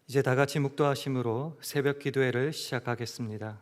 이제 다 같이 묵도하심으로 새벽 기도회를 시작하겠습니다.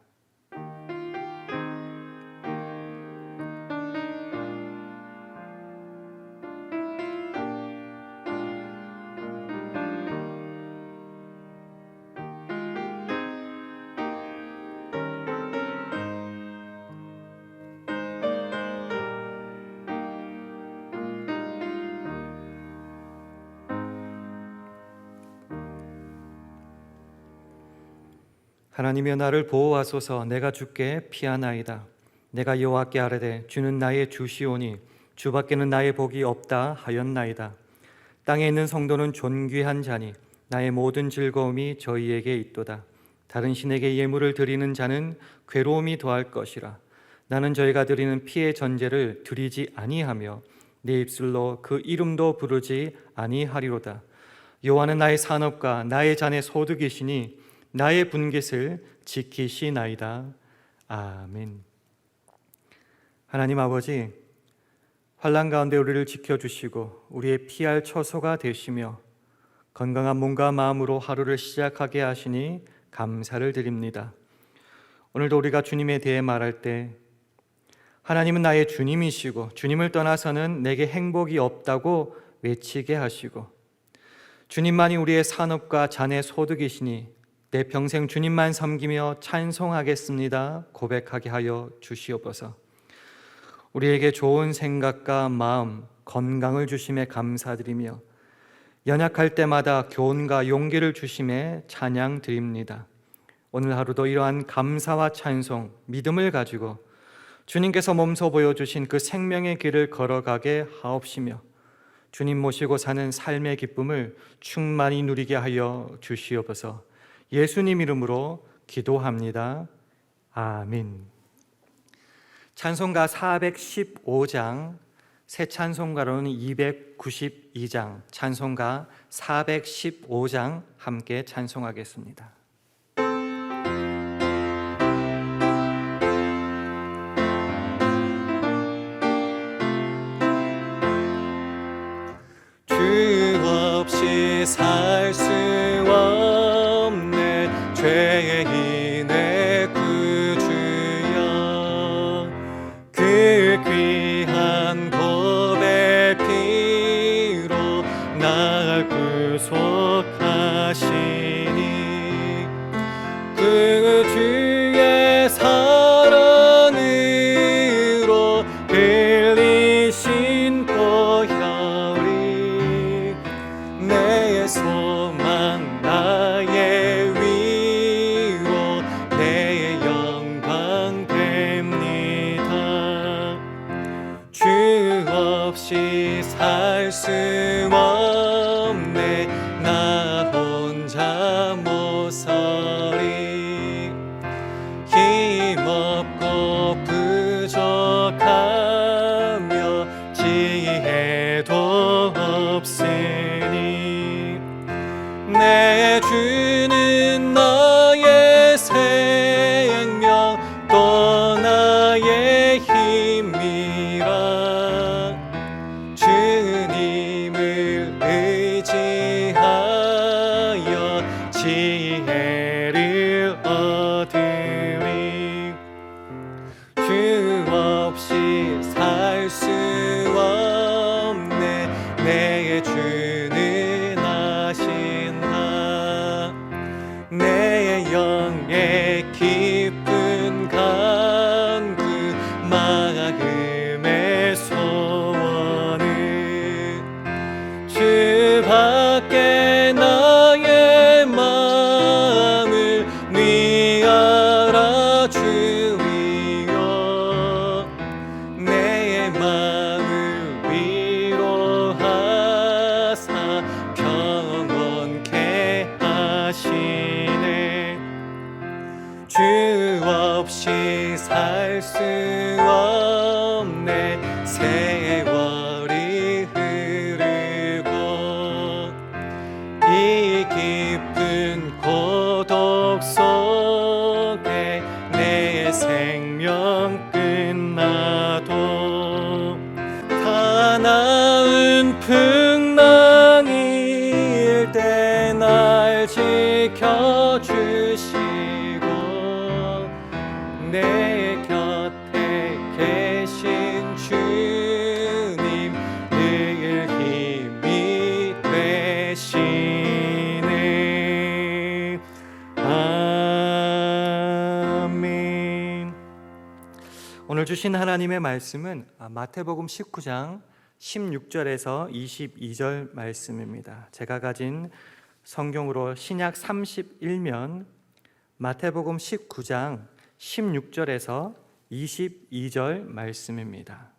하나님이여 나를 보호하소서. 내가 주께 피하나이다. 내가 여호와께 아뢰되 주는 나의 주시오니 주밖에는 나의 복이 없다 하였나이다. 땅에 있는 성도는 존귀한 자니 나의 모든 즐거움이 저희에게 있도다. 다른 신에게 예물을 드리는 자는 괴로움이 더할 것이라. 나는 저희가 드리는 피의 전제를 드리지 아니하며 내 입술로 그 이름도 부르지 아니하리로다. 여호와는 나의 산업과 나의 잔의 소득이시니 나의 분깃을 지키시나이다. 아멘. 하나님 아버지, 환난 가운데 우리를 지켜주시고 우리의 피할 처소가 되시며 건강한 몸과 마음으로 하루를 시작하게 하시니 감사를 드립니다. 오늘도 우리가 주님에 대해 말할 때 하나님은 나의 주님이시고 주님을 떠나서는 내게 행복이 없다고 외치게 하시고 주님만이 우리의 산업과 잔의 소득이시니 내 평생 주님만 섬기며 찬송하겠습니다 고백하게 하여 주시옵소서. 우리에게 좋은 생각과 마음, 건강을 주심에 감사드리며 연약할 때마다 교훈과 용기를 주심에 찬양 드립니다. 오늘 하루도 이러한 감사와 찬송, 믿음을 가지고 주님께서 몸소 보여주신 그 생명의 길을 걸어가게 하옵시며 주님 모시고 사는 삶의 기쁨을 충만히 누리게 하여 주시옵소서. 예수님 이름으로 기도합니다. 아멘. 찬송가 415장, 새 찬송가로는 292장, 찬송가 415장 함께 찬송하겠습니다. 주 없이 살 수 없네 죄인의 구주여, 그 귀한 보배 피로 날 구속하시니 그 주의 사랑으로 흘리신 보혈이 내 소망 나의 위로 내 영광 됩니다. 주 없이 살 수 없네 나 혼자 못 서리. 힘없고 부족하며 지혜도 없으니 내 주는 나의 생명 또 나의 힘이라. 주님을 의지하여 지혜를 얻으리. 주 없이 살 수 없네 내 주는 아신다. 내 영의 깊은 간구 마음의 소원은 주밖에 나의 마음을 위하라 주이여. 내 마음을 위로하사 평온케 하시네. 주 없이 살 수 없네 세월이 흐르고 이 깊은 고독 속에 내 생명 끝나도 다 나은 풍랑일 때 날 날 지켜주시고 내 곁에 계신 주님 늘 힘이 되시네. 아멘. 오늘 주신 하나님의 말씀은 마태복음 19장 16절에서 22절 말씀입니다. 제가 가진 성경으로 신약 31면 마태복음 19장 16절에서 22절 말씀입니다.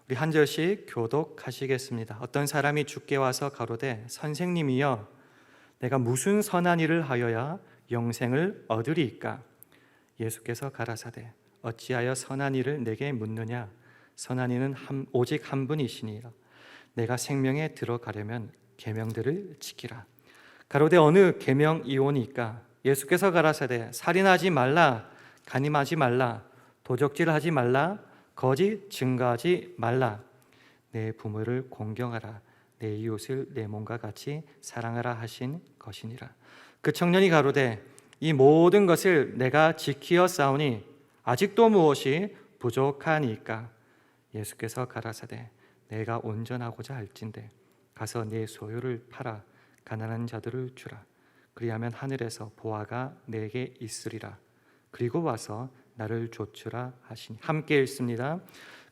우리 한 절씩 교독하시겠습니다. 어떤 사람이 주께 와서 가로되 선생님이여 내가 무슨 선한 일을 하여야 영생을 얻으리이까? 예수께서 가라사대 어찌하여 선한 일을 내게 묻느냐? 선한 이는 오직 한 분이시니라. 내가 생명에 들어가려면 계명들을 지키라. 가로되 어느 계명이오니까? 예수께서 가라사대 살인하지 말라, 간음하지 말라, 도적질하지 말라, 거짓 증거하지 말라, 내 부모를 공경하라, 내 이웃을 내 몸과 같이 사랑하라 하신 것이니라. 그 청년이 가로되 이 모든 것을 내가 지키어 싸우니 아직도 무엇이 부족하니까? 예수께서 가라사대 내가 온전하고자 할진대 가서 네 소유를 팔아 가난한 자들을 주라. 그리하면 하늘에서 보화가 내게 있으리라. 그리고 와서 나를 좇으라 하시니. 함께 읽습니다.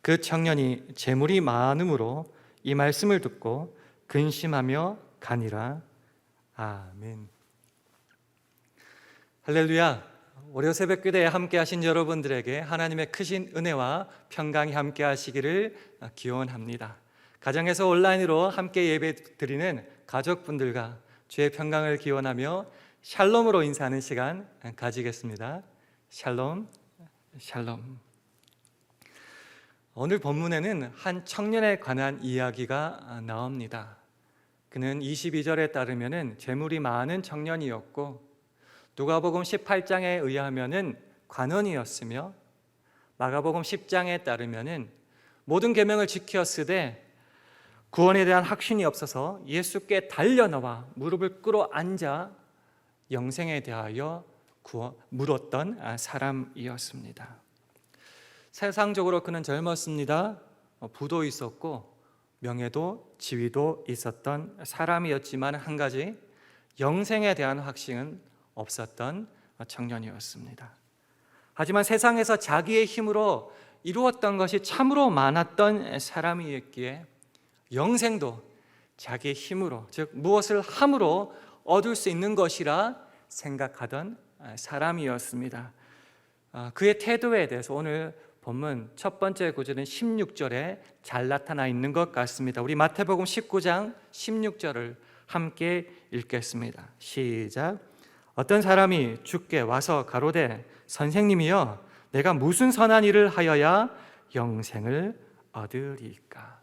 그 청년이 재물이 많음으로 이 말씀을 듣고 근심하며 가니라. 아멘. 할렐루야. 월요 새벽 기도에 함께 하신 여러분들에게 하나님의 크신 은혜와 평강이 함께 하시기를 기원합니다. 가정에서 온라인으로 함께 예배 드리는 가족분들과 주의 평강을 기원하며 샬롬으로 인사하는 시간 가지겠습니다. 샬롬, 샬롬. 오늘 본문에는 한 청년에 관한 이야기가 나옵니다. 그는 22절에 따르면 재물이 많은 청년이었고 누가복음 18장에 의하면은 관원이었으며 마가복음 10장에 따르면은 모든 계명을 지켰으되 구원에 대한 확신이 없어서 예수께 달려나와 무릎을 꿇어 앉아 영생에 대하여 물었던 사람이었습니다. 세상적으로 그는 젊었습니다. 부도 있었고 명예도 지위도 있었던 사람이었지만 한 가지 영생에 대한 확신은 없었던 청년이었습니다. 하지만 세상에서 자기의 힘으로 이루었던 것이 참으로 많았던 사람이었기에 영생도 자기의 힘으로, 즉 무엇을 함으로 얻을 수 있는 것이라 생각하던 사람이었습니다. 그의 태도에 대해서 오늘 본문 첫 번째 구절은 16절에 잘 나타나 있는 것 같습니다. 우리 마태복음 19장 16절을 함께 읽겠습니다. 시작. 어떤 사람이 주께 와서 가로되 선생님이여 내가 무슨 선한 일을 하여야 영생을 얻으리까?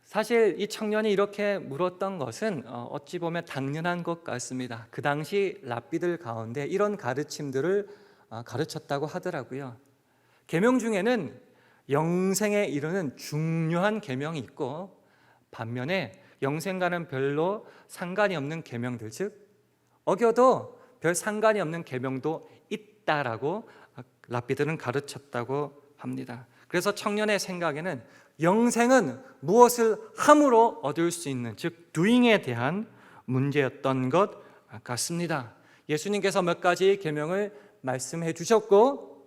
사실 이 청년이 이렇게 물었던 것은 어찌 보면 당연한 것 같습니다. 그 당시 랍비들 가운데 이런 가르침들을 가르쳤다고 하더라고요. 계명 중에는 영생에 이르는 중요한 계명이 있고 반면에 영생과는 별로 상관이 없는 계명들, 즉 어겨도 별 상관이 없는 계명도 있다라고 랍비들은 가르쳤다고 합니다. 그래서 청년의 생각에는 영생은 무엇을 함으로 얻을 수 있는, 즉 doing에 대한 문제였던 것 같습니다. 예수님께서 몇 가지 계명을 말씀해 주셨고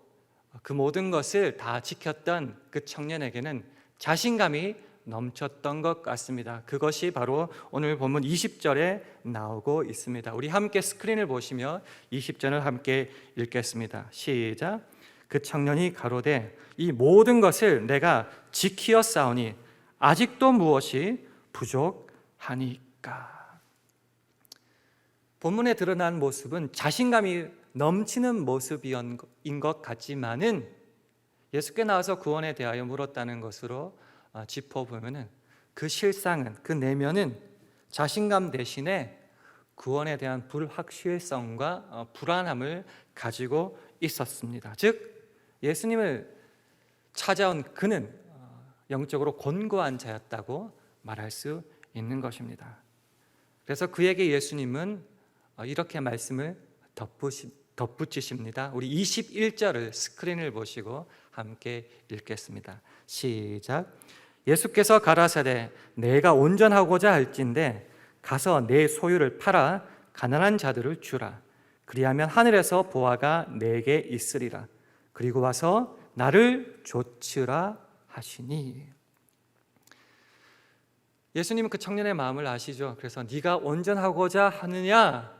그 모든 것을 다 지켰던 그 청년에게는 자신감이 넘쳤던 것 같습니다. 그것이 바로 오늘 본문 20절에 나오고 있습니다. 우리 함께 스크린을 보시며 20절을 함께 읽겠습니다. 시작. 그 청년이 가로되 이 모든 것을 내가 지키어 싸우니 아직도 무엇이 부족하니까? 본문에 드러난 모습은 자신감이 넘치는 모습인 것 같지만은 예수께 나와서 구원에 대하여 물었다는 것으로 짚어보면은 그 실상은, 그 내면은 자신감 대신에 구원에 대한 불확실성과 불안함을 가지고 있었습니다. 즉 예수님을 찾아온 그는 영적으로 곤고한 자였다고 말할 수 있는 것입니다. 그래서 그에게 예수님은 이렇게 말씀을 덧붙이십니다. 우리 21절을 스크린을 보시고 함께 읽겠습니다. 시작. 예수께서 가라사대 내가 온전하고자 할진대 가서 내 소유를 팔아 가난한 자들을 주라. 그리하면 하늘에서 보화가 내게 있으리라. 그리고 와서 나를 좇으라 하시니. 예수님은 그 청년의 마음을 아시죠? 그래서 네가 온전하고자 하느냐?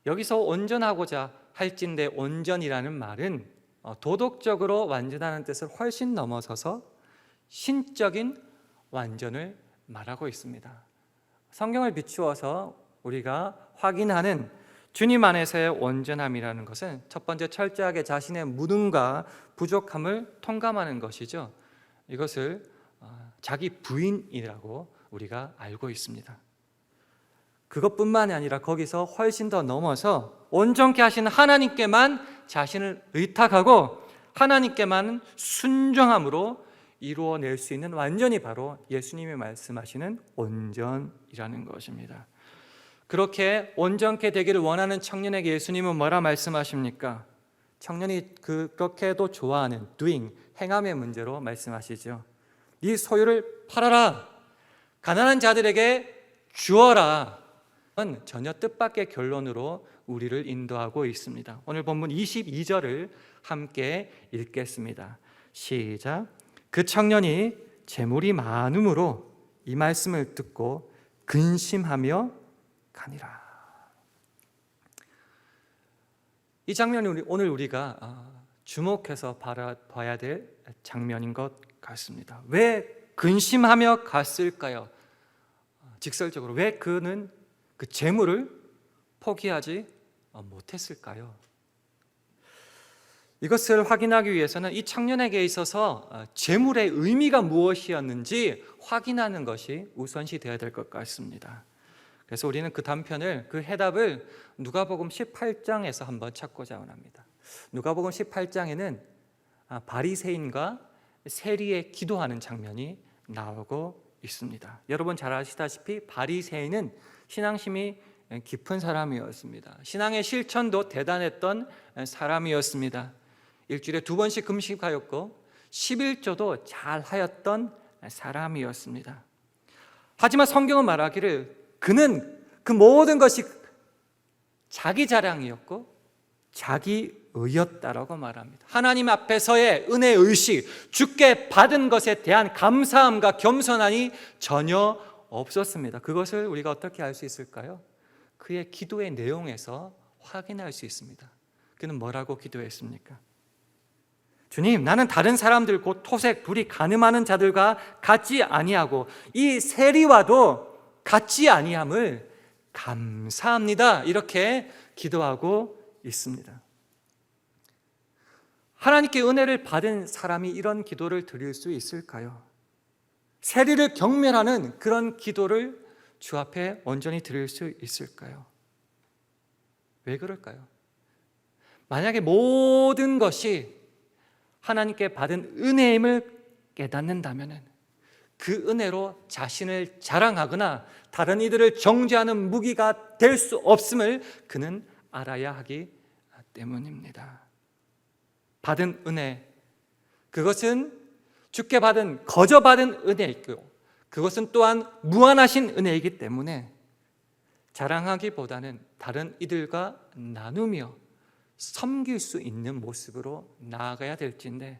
여기서 온전하고자 할진대 온전이라는 말은 도덕적으로 완전하는 뜻을 훨씬 넘어서서 신적인 완전을 말하고 있습니다. 성경을 비추어서 우리가 확인하는 주님 안에서의 온전함이라는 것은 첫 번째 철저하게 자신의 무능과 부족함을 통감하는 것이죠. 이것을 자기 부인이라고 우리가 알고 있습니다. 그것뿐만이 아니라 거기서 훨씬 더 넘어서 온전케 하시는 하나님께만 자신을 의탁하고 하나님께만 순종함으로 이루어낼 수 있는 완전이 바로 예수님이 말씀하시는 온전이라는 것입니다. 그렇게 온전케 되기를 원하는 청년에게 예수님은 뭐라 말씀하십니까? 청년이 그렇게도 좋아하는 doing, 행함의 문제로 말씀하시죠. 네 소유를 팔아라. 가난한 자들에게 주어라. 전혀 뜻밖의 결론으로 우리를 인도하고 있습니다. 오늘 본문 22절을 함께 읽겠습니다. 시작. 그 청년이 재물이 많음으로 이 말씀을 듣고 근심하며 가니라. 이 장면이 오늘 우리가 주목해서 봐야 될 장면인 것 같습니다. 왜 근심하며 갔을까요? 직설적으로 왜 그는 그 재물을 포기하지 못했을까요? 이것을 확인하기 위해서는 이 청년에게 있어서 재물의 의미가 무엇이었는지 확인하는 것이 우선시 되어야 될 것 같습니다. 그래서 우리는 그 단편을, 그 해답을 누가복음 18장에서 한번 찾고자 합니다. 누가복음 18장에는 바리새인과 세리의 기도하는 장면이 나오고 있습니다. 여러분 잘 아시다시피 바리새인은 신앙심이 깊은 사람이었습니다. 신앙의 실천도 대단했던 사람이었습니다. 일주일에 2번씩 금식하였고 11조도 잘 하였던 사람이었습니다. 하지만 성경은 말하기를 그는 그 모든 것이 자기 자랑이었고 자기 의였다라고 말합니다. 하나님 앞에서의 은혜 의식, 주께 받은 것에 대한 감사함과 겸손함이 전혀 없었습니다. 그것을 우리가 어떻게 알 수 있을까요? 그의 기도의 내용에서 확인할 수 있습니다. 그는 뭐라고 기도했습니까? 주님, 나는 다른 사람들 곧 토색, 불이 가늠하는 자들과 같지 아니하고 이 세리와도 같지 아니함을 감사합니다. 이렇게 기도하고 있습니다. 하나님께 은혜를 받은 사람이 이런 기도를 드릴 수 있을까요? 세리를 경멸하는 그런 기도를 주 앞에 온전히 드릴 수 있을까요? 왜 그럴까요? 만약에 모든 것이 하나님께 받은 은혜임을 깨닫는다면 그 은혜로 자신을 자랑하거나 다른 이들을 정죄하는 무기가 될 수 없음을 그는 알아야 하기 때문입니다. 받은 은혜, 그것은 주께 받은 거저 받은 은혜이고 그것은 또한 무한하신 은혜이기 때문에 자랑하기보다는 다른 이들과 나누며 섬길 수 있는 모습으로 나아가야 될지인데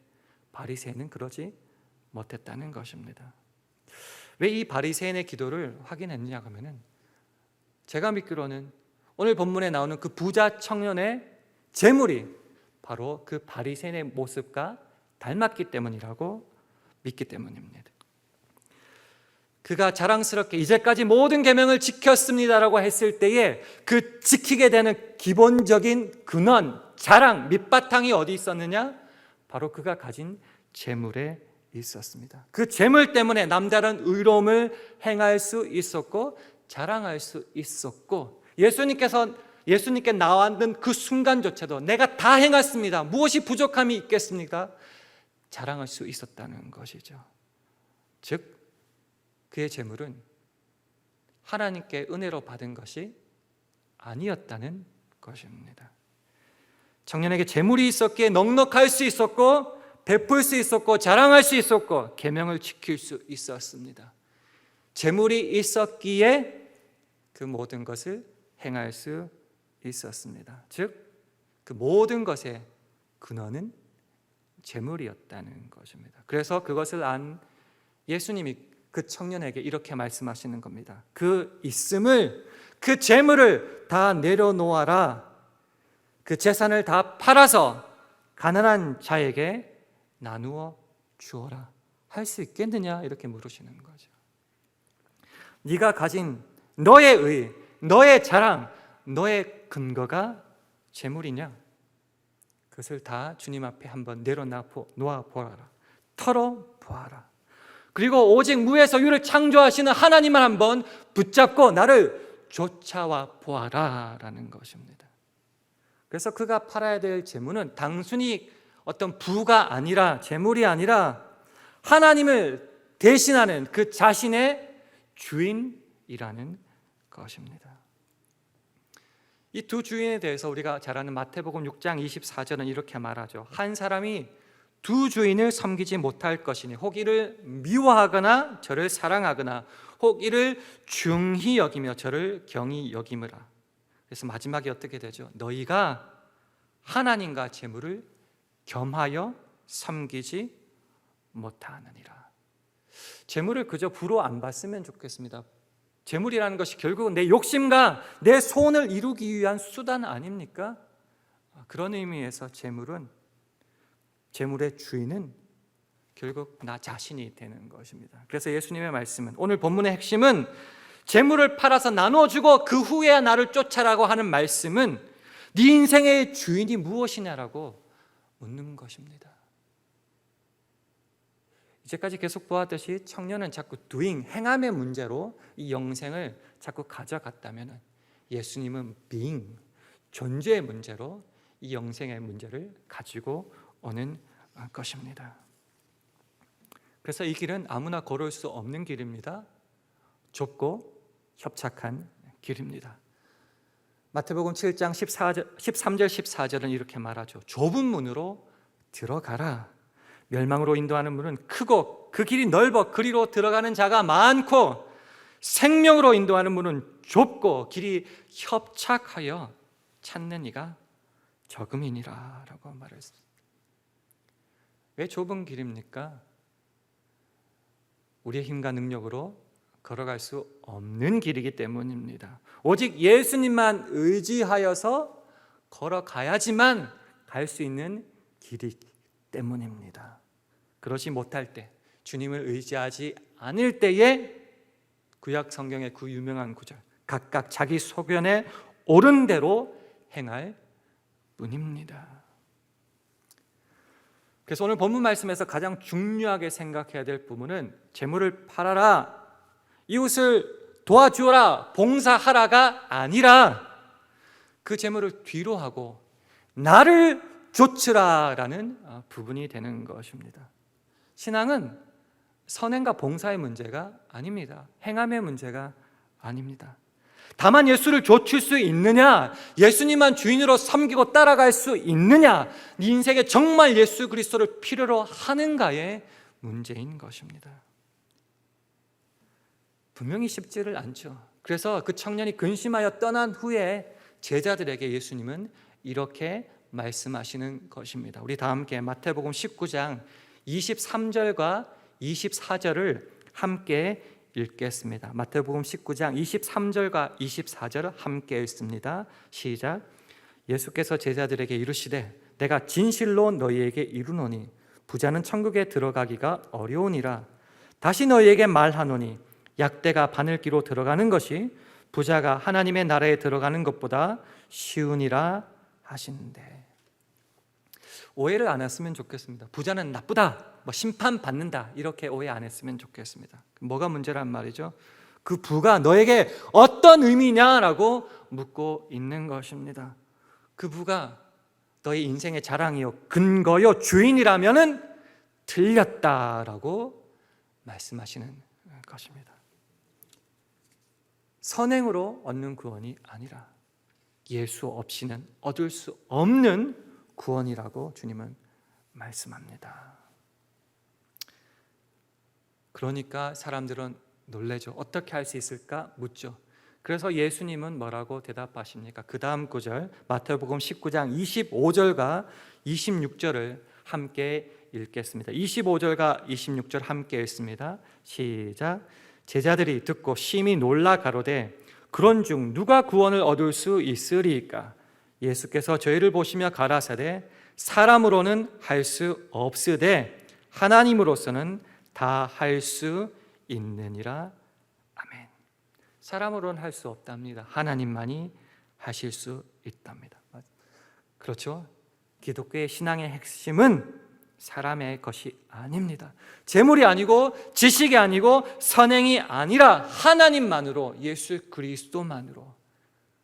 바리새인은 그러지 못했다는 것입니다. 왜 이 바리새인의 기도를 확인했느냐 하면은 제가 믿기로는 오늘 본문에 나오는 그 부자 청년의 재물이 바로 그 바리새인의 모습과 닮았기 때문이라고 믿기 때문입니다. 그가 자랑스럽게 이제까지 모든 계명을 지켰습니다라고 했을 때에 그 지키게 되는 기본적인 근원, 자랑, 밑바탕이 어디 있었느냐? 바로 그가 가진 재물에 있었습니다. 그 재물 때문에 남다른 의로움을 행할 수 있었고 자랑할 수 있었고 예수님께 나왔는 그 순간조차도 내가 다 행했습니다. 무엇이 부족함이 있겠습니까? 자랑할 수 있었다는 것이죠. 즉 그의 재물은 하나님께 은혜로 받은 것이 아니었다는 것입니다. 청년에게 재물이 있었기에 넉넉할 수 있었고 베풀 수 있었고 자랑할 수 있었고 계명을 지킬 수 있었습니다. 재물이 있었기에 그 모든 것을 행할 수 있었습니다. 즉 그 모든 것의 근원은 재물이었다는 것입니다. 그래서 그것을 안 예수님이 그 청년에게 이렇게 말씀하시는 겁니다. 그 있음을, 그 재물을 다 내려놓아라. 그 재산을 다 팔아서 가난한 자에게 나누어 주어라. 할 수 있겠느냐? 이렇게 물으시는 거죠. 네가 가진 너의 의, 너의 자랑, 너의 근거가 재물이냐? 그것을 다 주님 앞에 한번 내려놓아 보아라. 털어보아라. 그리고 오직 무에서 유를 창조하시는 하나님만 한번 붙잡고 나를 쫓아와 보아라 라는 것입니다. 그래서 그가 팔아야 될 재물은 단순히 어떤 부가 아니라, 재물이 아니라 하나님을 대신하는 그 자신의 주인이라는 것입니다. 이 두 주인에 대해서 우리가 잘 아는 마태복음 6장 24절은 이렇게 말하죠. 한 사람이 두 주인을 섬기지 못할 것이니 혹 이를 미워하거나 저를 사랑하거나 혹 이를 중히 여기며 저를 경히 여기므라. 그래서 마지막에 어떻게 되죠? 너희가 하나님과 재물을 겸하여 섬기지 못하느니라. 재물을 그저 부로 안 봤으면 좋겠습니다. 재물이라는 것이 결국은 내 욕심과 내 소원을 이루기 위한 수단 아닙니까? 그런 의미에서 재물의 주인은 결국 나 자신이 되는 것입니다. 그래서 예수님의 말씀은, 오늘 본문의 핵심은 재물을 팔아서 나눠주고 그 후에 나를 쫓아라고 하는 말씀은 네 인생의 주인이 무엇이냐라고 묻는 것입니다. 이제까지 계속 보았듯이 청년은 자꾸 doing, 행함의 문제로 이 영생을 자꾸 가져갔다면 예수님은 being, 존재의 문제로 이 영생의 문제를 가지고 오는 것입니다. 그래서 이 길은 아무나 걸을 수 없는 길입니다. 좁고 협착한 길입니다. 마태복음 7장 13절 14절은 이렇게 말하죠. 좁은 문으로 들어가라. 멸망으로 인도하는 문은 크고 그 길이 넓어 그리로 들어가는 자가 많고 생명으로 인도하는 문은 좁고 길이 협착하여 찾는 이가 적음이니라 라고 말했습니다. 왜 좁은 길입니까? 우리의 힘과 능력으로 걸어갈 수 없는 길이기 때문입니다. 오직 예수님만 의지하여서 걸어가야지만 갈 수 있는 길이기 때문입니다. 그러지 못할 때, 주님을 의지하지 않을 때에 구약 성경의 그 유명한 구절, 각각 자기 소견에 옳은 대로 행할 뿐입니다. 그래서 오늘 본문 말씀에서 가장 중요하게 생각해야 될 부분은 재물을 팔아라, 이웃을 도와주어라, 봉사하라가 아니라 그 재물을 뒤로 하고 나를 좇으라라는 부분이 되는 것입니다. 신앙은 선행과 봉사의 문제가 아닙니다. 행함의 문제가 아닙니다. 다만 예수를 좇을 수 있느냐, 예수님만 주인으로 섬기고 따라갈 수 있느냐, 네 인생에 정말 예수 그리스도를 필요로 하는가의 문제인 것입니다. 분명히 쉽지를 않죠. 그래서 그 청년이 근심하여 떠난 후에 제자들에게 예수님은 이렇게 말씀하시는 것입니다. 우리 다 함께 마태복음 19장 23절과 24절을 함께 읽겠습니다. 마태복음 19장 23절과 24절을 함께 읽습니다. 시작. 예수께서 제자들에게 이르시되 내가 진실로 너희에게 이르노니 부자는 천국에 들어가기가 어려우니라. 다시 너희에게 말하노니 약대가 바늘기로 들어가는 것이 부자가 하나님의 나라에 들어가는 것보다 쉬우니라 하시는데, 오해를 안 했으면 좋겠습니다. 부자는 나쁘다, 심판받는다, 이렇게 오해 안 했으면 좋겠습니다. 뭐가 문제란 말이죠? 그 부가 너에게 어떤 의미냐라고 묻고 있는 것입니다. 그 부가 너의 인생의 자랑이요 근거요 주인이라면은 틀렸다라고 말씀하시는 것입니다. 선행으로 얻는 구원이 아니라 예수 없이는 얻을 수 없는 구원이라고 주님은 말씀합니다. 그러니까 사람들은 놀래죠. 어떻게 할 수 있을까 묻죠. 그래서 예수님은 뭐라고 대답하십니까? 그 다음 구절 마태복음 19장 25절과 26절을 함께 읽겠습니다. 25절과 26절 함께 읽습니다. 시작. 제자들이 듣고 심히 놀라 가로되 그런즉 누가 구원을 얻을 수 있으리이까? 예수께서 저희를 보시며 가라사대 사람으로는 할 수 없으되 하나님으로서는 다 할 수 있느니라. 아멘. 사람으로는 할 수 없답니다. 하나님만이 하실 수 있답니다. 그렇죠? 기독교의 신앙의 핵심은 사람의 것이 아닙니다. 재물이 아니고 지식이 아니고 선행이 아니라 하나님만으로, 예수 그리스도만으로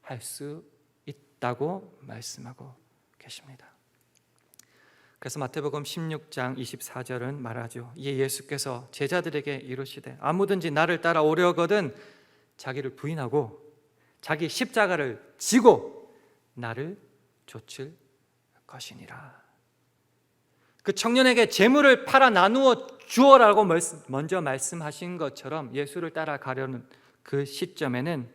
할 수 있다고 말씀하고 계십니다. 그래서 마태복음 16장 24절은 말하죠. 이에 예수께서 제자들에게 이르시되 아무든지 나를 따라오려거든 자기를 부인하고 자기 십자가를 지고 나를 좇을 것이니라. 그 청년에게 재물을 팔아 나누어 주어라고 먼저 말씀하신 것처럼 예수를 따라가려는 그 시점에는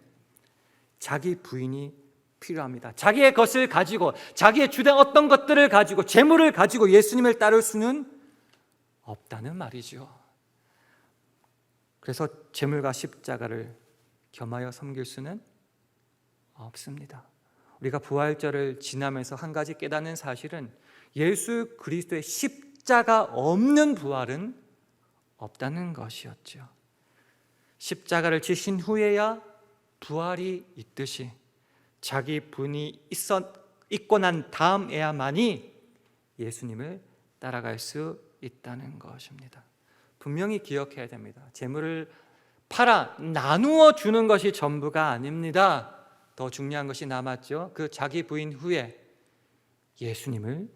자기 부인이 필요합니다. 자기의 것을 가지고, 자기의 주된 어떤 것들을 가지고, 재물을 가지고 예수님을 따를 수는 없다는 말이죠. 그래서 재물과 십자가를 겸하여 섬길 수는 없습니다. 우리가 부활절을 지나면서 한 가지 깨닫는 사실은 예수 그리스도의 십자가 없는 부활은 없다는 것이었죠. 십자가를 지신 후에야 부활이 있듯이 자기 분이 있고 난 다음에야만이 예수님을 따라갈 수 있다는 것입니다. 분명히 기억해야 됩니다. 재물을 팔아 나누어 주는 것이 전부가 아닙니다. 더 중요한 것이 남았죠. 그 자기 부인 후에 예수님을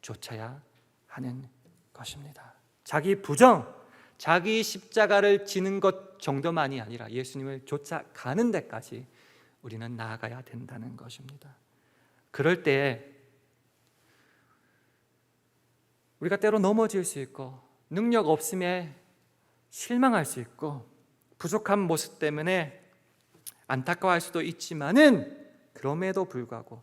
쫓아야 하는 것입니다. 자기 부정, 자기 십자가를 지는 것 정도만이 아니라 예수님을 쫓아가는 데까지 우리는 나아가야 된다는 것입니다. 그럴 때에 우리가 때로 넘어질 수 있고 능력 없음에 실망할 수 있고 부족한 모습 때문에 안타까워할 수도 있지만은 그럼에도 불구하고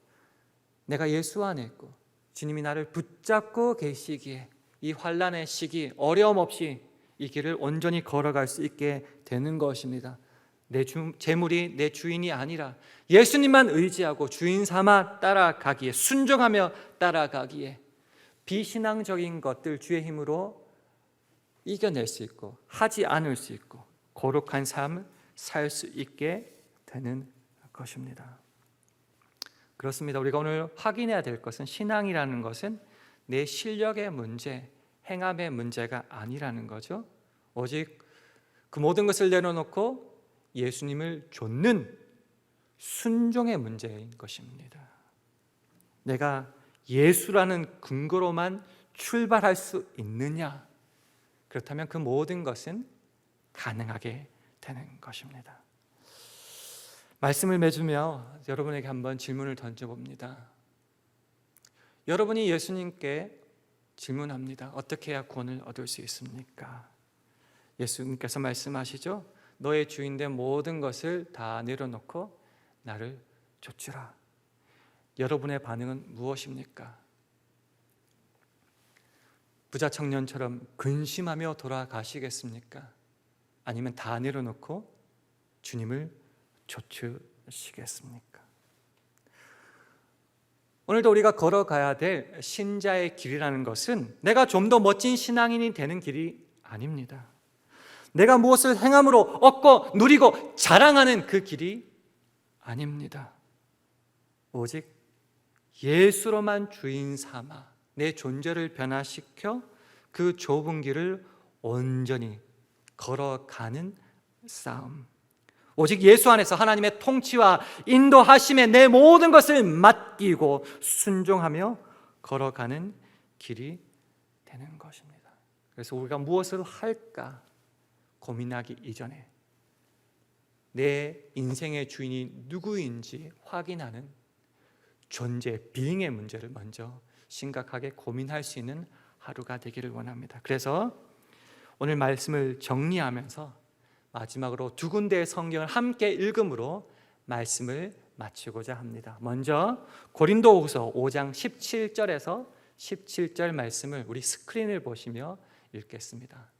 내가 예수 안에 있고 주님이 나를 붙잡고 계시기에 이 환난의 시기 어려움 없이 이 길을 온전히 걸어갈 수 있게 되는 것입니다. 내 재물이 내 주인이 아니라 예수님만 의지하고 주인 삼아 따라가기에, 순종하며 따라가기에 비신앙적인 것들 주의 힘으로 이겨낼 수 있고 하지 않을 수 있고 거룩한 삶을 살 수 있게 되는 것입니다. 그렇습니다. 우리가 오늘 확인해야 될 것은 신앙이라는 것은 내 실력의 문제, 행함의 문제가 아니라는 거죠. 오직 그 모든 것을 내려놓고 예수님을 좇는 순종의 문제인 것입니다. 내가 예수라는 근거로만 출발할 수 있느냐? 그렇다면 그 모든 것은 가능하게 되는 것입니다. 말씀을 맺으며 여러분에게 한번 질문을 던져봅니다. 여러분이 예수님께 질문합니다. 어떻게 해야 구원을 얻을 수 있습니까? 예수님께서 말씀하시죠. 너의 주인된 모든 것을 다 내려놓고 나를 좇으라. 여러분의 반응은 무엇입니까? 부자 청년처럼 근심하며 돌아가시겠습니까? 아니면 다 내려놓고 주님을 좇으시겠습니까? 오늘도 우리가 걸어가야 될 신자의 길이라는 것은 내가 좀 더 멋진 신앙인이 되는 길이 아닙니다. 내가 무엇을 행함으로 얻고 누리고 자랑하는 그 길이 아닙니다. 오직 예수로만 주인 삼아 내 존재를 변화시켜 그 좁은 길을 온전히 걸어가는 싸움. 오직 예수 안에서 하나님의 통치와 인도하심에 내 모든 것을 맡기고 순종하며 걸어가는 길이 되는 것입니다. 그래서 우리가 무엇을 할까 고민하기 이전에 내 인생의 주인이 누구인지 확인하는 존재, 비잉의 문제를 먼저 심각하게 고민할 수 있는 하루가 되기를 원합니다. 그래서 오늘 말씀을 정리하면서 마지막으로 두 군데의 성경을 함께 읽음으로 말씀을 마치고자 합니다. 먼저 고린도후서 5장 17절에서 17절 말씀을 우리 스크린을 보시며 읽겠습니다.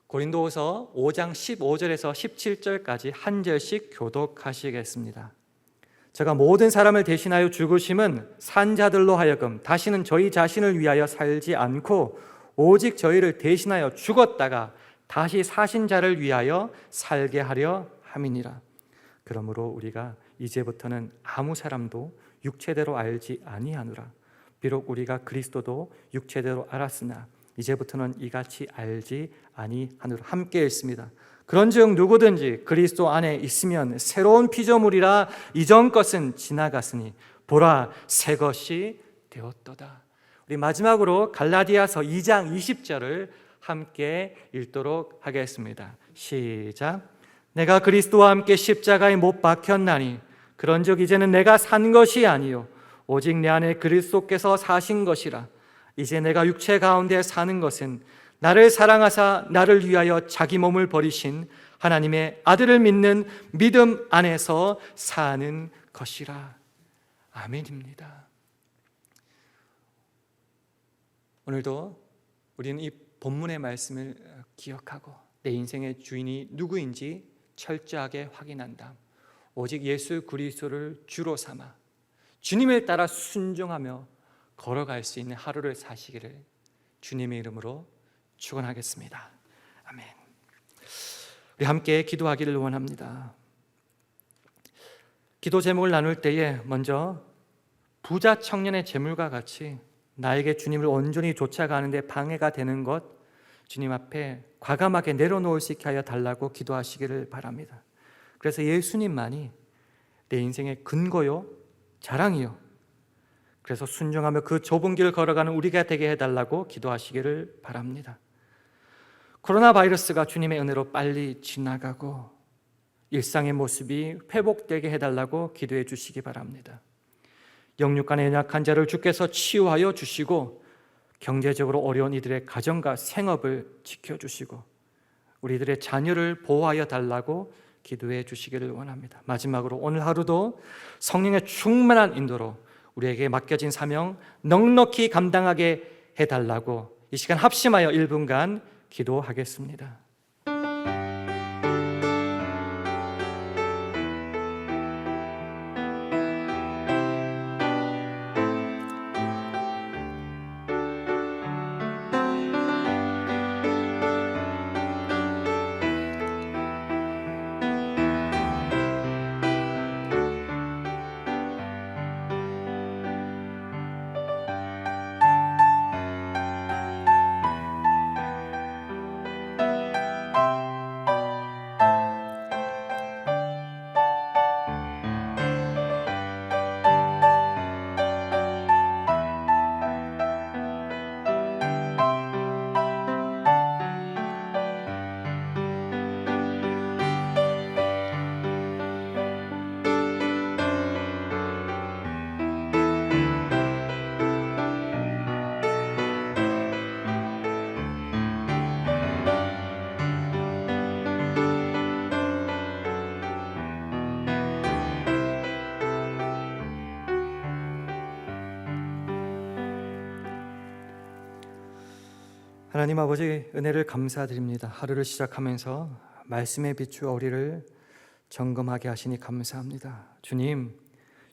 고린도후서 5장 15절에서 17절까지 한 절씩 교독하시겠습니다. 제가 모든 사람을 대신하여 죽으심은 산 자들로 하여금 다시는 저희 자신을 위하여 살지 않고 오직 저희를 대신하여 죽었다가 다시 사신 자를 위하여 살게 하려 함이니라. 그러므로 우리가 이제부터는 아무 사람도 육체대로 알지 아니하노라. 비록 우리가 그리스도도 육체대로 알았으나 이제부터는 이같이 알지 아니하노라. 함께 읽습니다. 그런즉 누구든지 그리스도 안에 있으면 새로운 피조물이라. 이전 것은 지나갔으니 보라 새 것이 되었도다. 우리 마지막으로 갈라디아서 2장 20절을 함께 읽도록 하겠습니다. 시작. 내가 그리스도와 함께 십자가에 못 박혔나니 그런즉 이제는 내가 산 것이 아니요 오직 내 안에 그리스도께서 사신 것이라. 이제 내가 육체 가운데 사는 것은 나를 사랑하사 나를 위하여 자기 몸을 버리신 하나님의 아들을 믿는 믿음 안에서 사는 것이라. 아멘입니다. 오늘도 우리는 이 본문의 말씀을 기억하고 내 인생의 주인이 누구인지 철저하게 확인한 다음 오직 예수 그리스도를 주로 삼아 주님을 따라 순종하며 걸어갈 수 있는 하루를 사시기를 주님의 이름으로 축원하겠습니다. 아멘. 우리 함께 기도하기를 원합니다. 기도 제목을 나눌 때에 먼저 부자 청년의 제물과 같이 나에게 주님을 온전히 쫓아가는 데 방해가 되는 것 주님 앞에 과감하게 내려놓을 수 있게 하여 달라고 기도하시기를 바랍니다. 그래서 예수님만이 내 인생의 근거요 자랑이요, 그래서 순종하며 그 좁은 길을 걸어가는 우리가 되게 해달라고 기도하시기를 바랍니다. 코로나 바이러스가 주님의 은혜로 빨리 지나가고 일상의 모습이 회복되게 해달라고 기도해 주시기 바랍니다. 영육간의 연약한 자를 주께서 치유하여 주시고 경제적으로 어려운 이들의 가정과 생업을 지켜주시고 우리들의 자녀를 보호하여 달라고 기도해 주시기를 원합니다. 마지막으로 오늘 하루도 성령의 충만한 인도로 우리에게 맡겨진 사명 넉넉히 감당하게 해달라고 이 시간 합심하여 1분간 기도하겠습니다. 하나님 아버지 은혜를 감사드립니다. 하루를 시작하면서 말씀에 비추어 우리를 점검하게 하시니 감사합니다.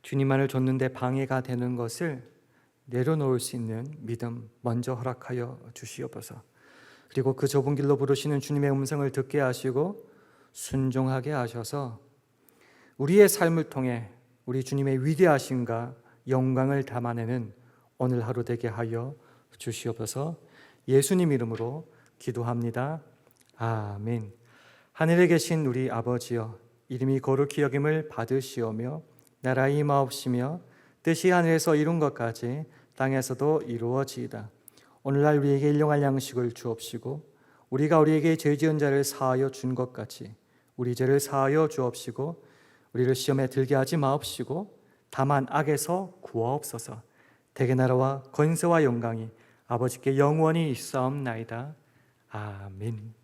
주님만을 좇는데 방해가 되는 것을 내려놓을 수 있는 믿음 먼저 허락하여 주시옵소서. 그리고 그 좁은 길로 부르시는 주님의 음성을 듣게 하시고 순종하게 하셔서 우리의 삶을 통해 우리 주님의 위대하심과 영광을 담아내는 오늘 하루 되게 하여 주시옵소서. 예수님 이름으로 기도합니다. 아멘. 하늘에 계신 우리 아버지여, 이름이 거룩히 여김을 받으시오며 나라의 임하옵시며 뜻이 하늘에서 이룬 것까지 땅에서도 이루어지이다. 오늘날 우리에게 일용할 양식을 주옵시고 우리가 우리에게 죄 지은 자를 사하여 준 것 같이 우리 죄를 사하여 주옵시고 우리를 시험에 들게 하지 마옵시고 다만 악에서 구하옵소서. 대개 나라와 권세와 영광이 아버지께 영원히 있사옵나이다. 아멘.